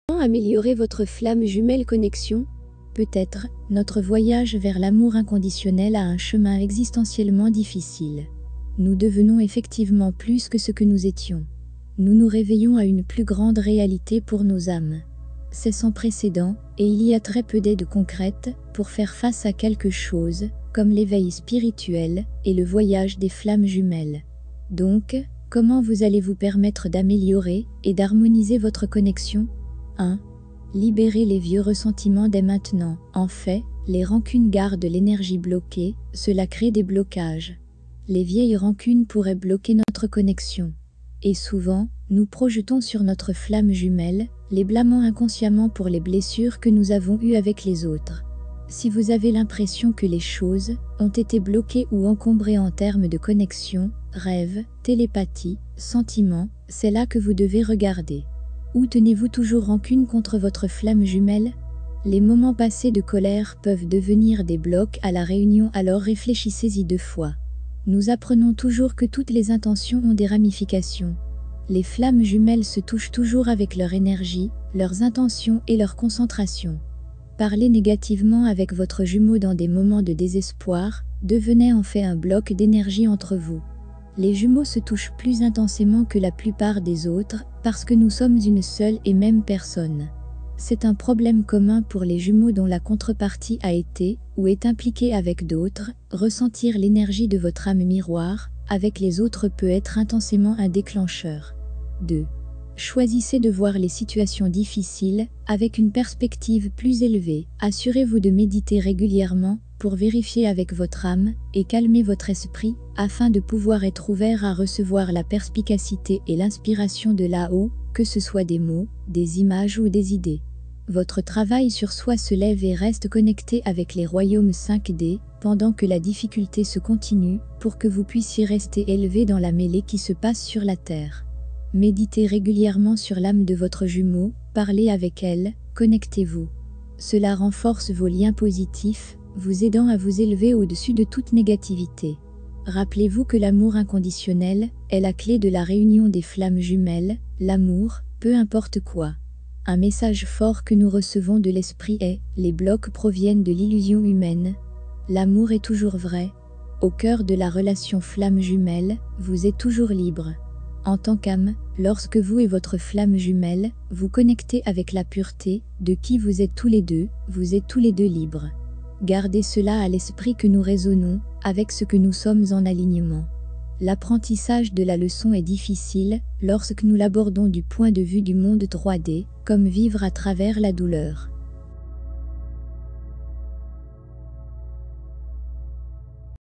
Comment améliorer votre flamme jumelle connexion? Peut-être, notre voyage vers l'amour inconditionnel a un chemin existentiellement difficile. Nous devenons effectivement plus que ce que nous étions. Nous nous réveillons à une plus grande réalité pour nos âmes. C'est sans précédent, et il y a très peu d'aides concrètes pour faire face à quelque chose, comme l'éveil spirituel et le voyage des flammes jumelles. Donc, comment vous allez vous permettre d'améliorer et d'harmoniser votre connexion? 1. Libérez les vieux ressentiments dès maintenant. En fait, les rancunes gardent l'énergie bloquée, cela crée des blocages. Les vieilles rancunes pourraient bloquer notre connexion. Et souvent, nous projetons sur notre flamme jumelle, les blâmant inconsciemment pour les blessures que nous avons eues avec les autres. Si vous avez l'impression que les choses ont été bloquées ou encombrées en termes de connexion, rêve, télépathie, sentiments, c'est là que vous devez regarder. Où tenez-vous toujours rancune contre votre flamme jumelle? Les moments passés de colère peuvent devenir des blocs à la réunion, alors réfléchissez-y 2 fois. Nous apprenons toujours que toutes les intentions ont des ramifications. Les flammes jumelles se touchent toujours avec leur énergie, leurs intentions et leur concentration. Parler négativement avec votre jumeau dans des moments de désespoir devenait en fait un bloc d'énergie entre vous. Les jumeaux se touchent plus intensément que la plupart des autres parce que nous sommes une seule et même personne. C'est un problème commun pour les jumeaux dont la contrepartie a été ou est impliquée avec d'autres. Ressentir l'énergie de votre âme miroir avec les autres peut être intensément un déclencheur. 2. Choisissez de voir les situations difficiles avec une perspective plus élevée. Assurez-vous de méditer régulièrement pour vérifier avec votre âme et calmer votre esprit afin de pouvoir être ouvert à recevoir la perspicacité et l'inspiration de là-haut, que ce soit des mots, des images ou des idées. Votre travail sur soi se lève et reste connecté avec les royaumes 5D pendant que la difficulté se continue pour que vous puissiez rester élevé dans la mêlée qui se passe sur la terre. Méditez régulièrement sur l'âme de votre jumeau, parlez avec elle, connectez-vous. Cela renforce vos liens positifs, vous aidant à vous élever au-dessus de toute négativité. Rappelez-vous que l'amour inconditionnel est la clé de la réunion des flammes jumelles, l'amour, peu importe quoi. Un message fort que nous recevons de l'esprit est « Les blocs proviennent de l'illusion humaine. L'amour est toujours vrai. Au cœur de la relation flamme jumelle, vous êtes toujours libre. » En tant qu'âme, lorsque vous et votre flamme jumelle vous connectez avec la pureté de qui vous êtes tous les deux libres. Gardez cela à l'esprit que nous résonnons avec ce que nous sommes en alignement. L'apprentissage de la leçon est difficile lorsque nous l'abordons du point de vue du monde 3D, comme vivre à travers la douleur.